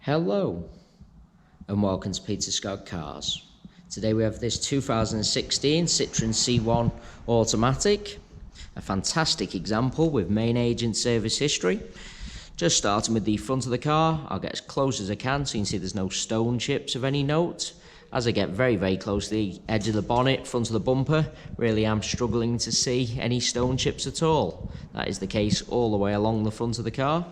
Hello and welcome to Peter Scott Cars. Today we have this 2016 Citroen C1 automatic, a fantastic example with main agent service history. Just starting with the front of the car, I'll get as close as I can so you can see there's no stone chips of any note. As I get very close to the edge of the bonnet, front of the bumper, really am struggling to see any stone chips at all. That is the case all the way along the front of the car.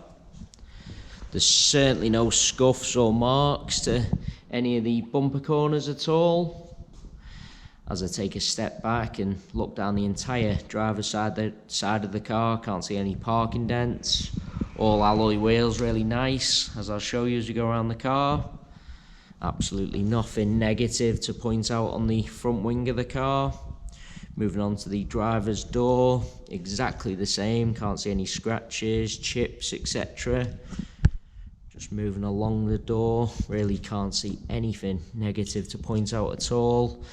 There's certainly no scuffs or marks to any of the bumper corners at all. As I take a step back and look down the entire driver's side of the car, can't see any parking dents. All alloy wheels, really nice, as I'll show you as we go around the car. Absolutely nothing negative to point out on the front wing of the car. Moving on to the driver's door, exactly the same, can't see any scratches, chips, etc. Just moving along the door, really can't see anything negative to point out at all.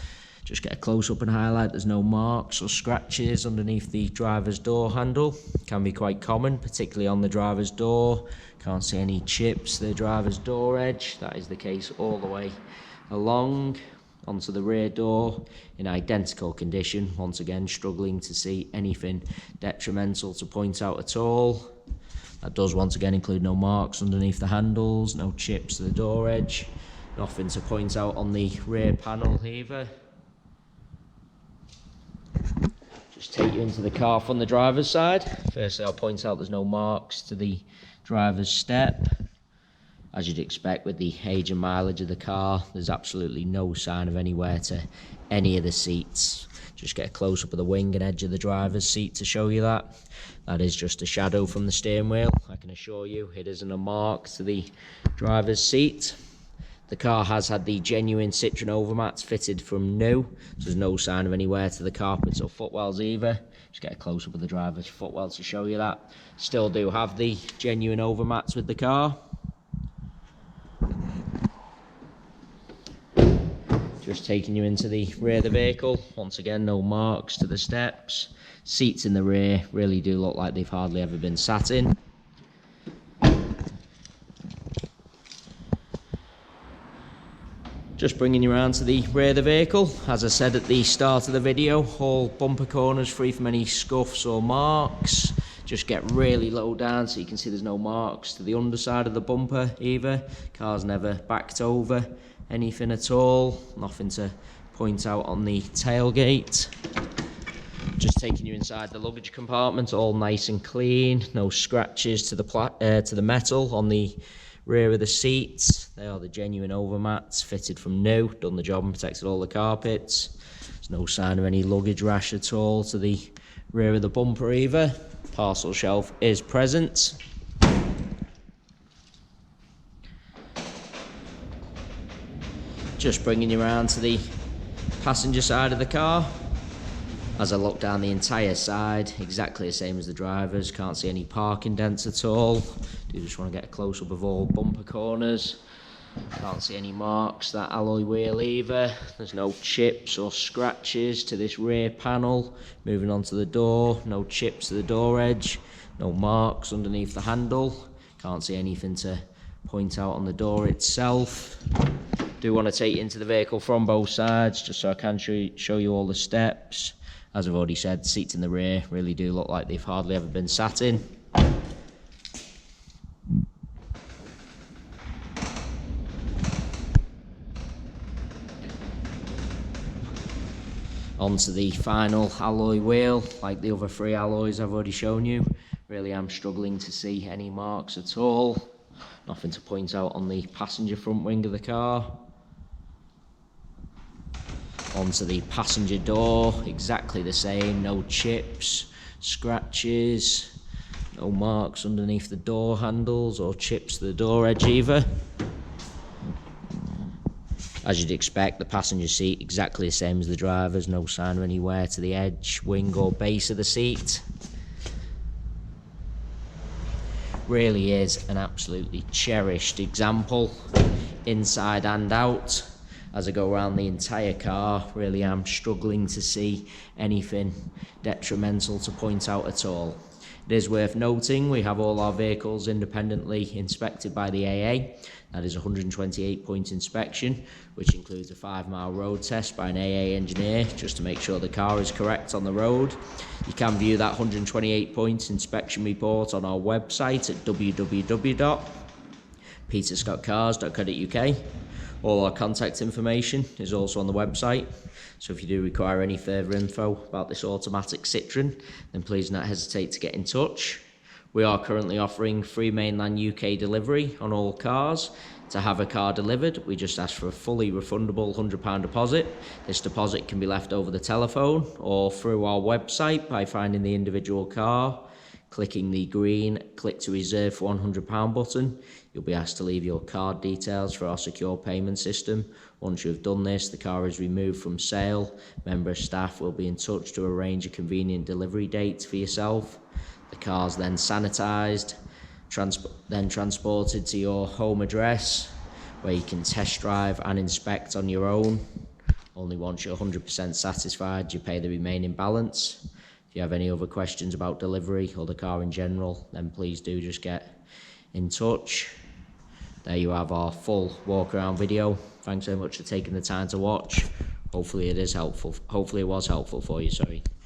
Just get a close-up and highlight, there's no marks or scratches underneath the driver's door handle. Can be quite common, particularly on the driver's door. Can't see any chips to the driver's door edge. That is the case all the way along. Onto the rear door, in identical condition. Once again, struggling to see anything detrimental to point out at all. That does once again include no marks underneath the handles, no chips to the door edge, nothing to point out on the rear panel either. Just take you into the car from the driver's side. Firstly, I'll point out there's no marks to the driver's step. As you'd expect with the age and mileage of the car, there's absolutely no sign of any wear to any of the seats. Just get a close-up of the wing and edge of the driver's seat to show you that. That is just a shadow from the steering wheel. I can assure you it isn't a mark to the driver's seat. The car has had the genuine Citroen overmats fitted from new, so there's no sign of any wear to the carpets or footwells either. Just get a close-up of the driver's footwell to show you that. Still do have the genuine overmats with the car. Just taking you into the rear of the vehicle. Once again, no marks to the steps. Seats in the rear really do look like they've hardly ever been sat in. Just bringing you around to the rear of the vehicle. As I said at the start of the video, all bumper corners free from any scuffs or marks. Just get really low down so you can see there's no marks to the underside of the bumper either. Car's never backed over anything at all. Nothing to point out on the tailgate. Just taking you inside the luggage compartment, all nice and clean. No scratches to the metal on the rear of the seats. They are the genuine overmats, fitted from new. Done the job and protected all the carpets. There's no sign of any luggage rash at all to the rear of the bumper either. Parcel shelf is present. Just bringing you around to the passenger side of the car. As I look down the entire side, exactly the same as the driver's. Can't see any parking dents at all. Do just want to get a close-up of all bumper corners. Can't see any marks to that alloy wheel either. There's no chips or scratches to this rear panel. Moving on to the door, no chips to the door edge. No marks underneath the handle. Can't see anything to point out on the door itself. Do want to take you into the vehicle from both sides just so I can show you all the steps. As I've already said, seats in the rear really do look like they've hardly ever been sat in. Onto the final alloy wheel, like the other three alloys I've already shown you. Really am struggling to see any marks at all. Nothing to point out on the passenger front wing of the car. Onto the passenger door, exactly the same, no chips, scratches, no marks underneath the door handles or chips to the door edge either. As you'd expect, the passenger seat exactly the same as the driver's, no sign of any wear to the edge, wing or base of the seat. Really is an absolutely cherished example, inside and out. As I go around the entire car, really am struggling to see anything detrimental to point out at all. It is worth noting we have all our vehicles independently inspected by the AA. That is a 128-point inspection, which includes a 5-mile road test by an AA engineer, just to make sure the car is correct on the road. You can view that 128-point inspection report on our website at www.peterscottcars.co.uk. All our contact information is also on the website, so if you do require any further info about this automatic Citroen, then please do not hesitate to get in touch. We are currently offering free mainland UK delivery on all cars. To have a car delivered, we just ask for a fully refundable £100 deposit. This deposit can be left over the telephone or through our website by finding the individual car, clicking the green click to reserve for £100 button. You'll be asked to leave your card details for our secure payment system. Once you've done this, the car is removed from sale. Member of staff will be in touch to arrange a convenient delivery date for yourself. The car's then sanitised, then transported to your home address, where you can test drive and inspect on your own. Only once you're 100% satisfied, you pay the remaining balance. If you have any other questions about delivery or the car in general, then please do just get in touch. There you have our full walk around video. Thanks so much for taking the time to watch. Hopefully it was helpful for you, sorry.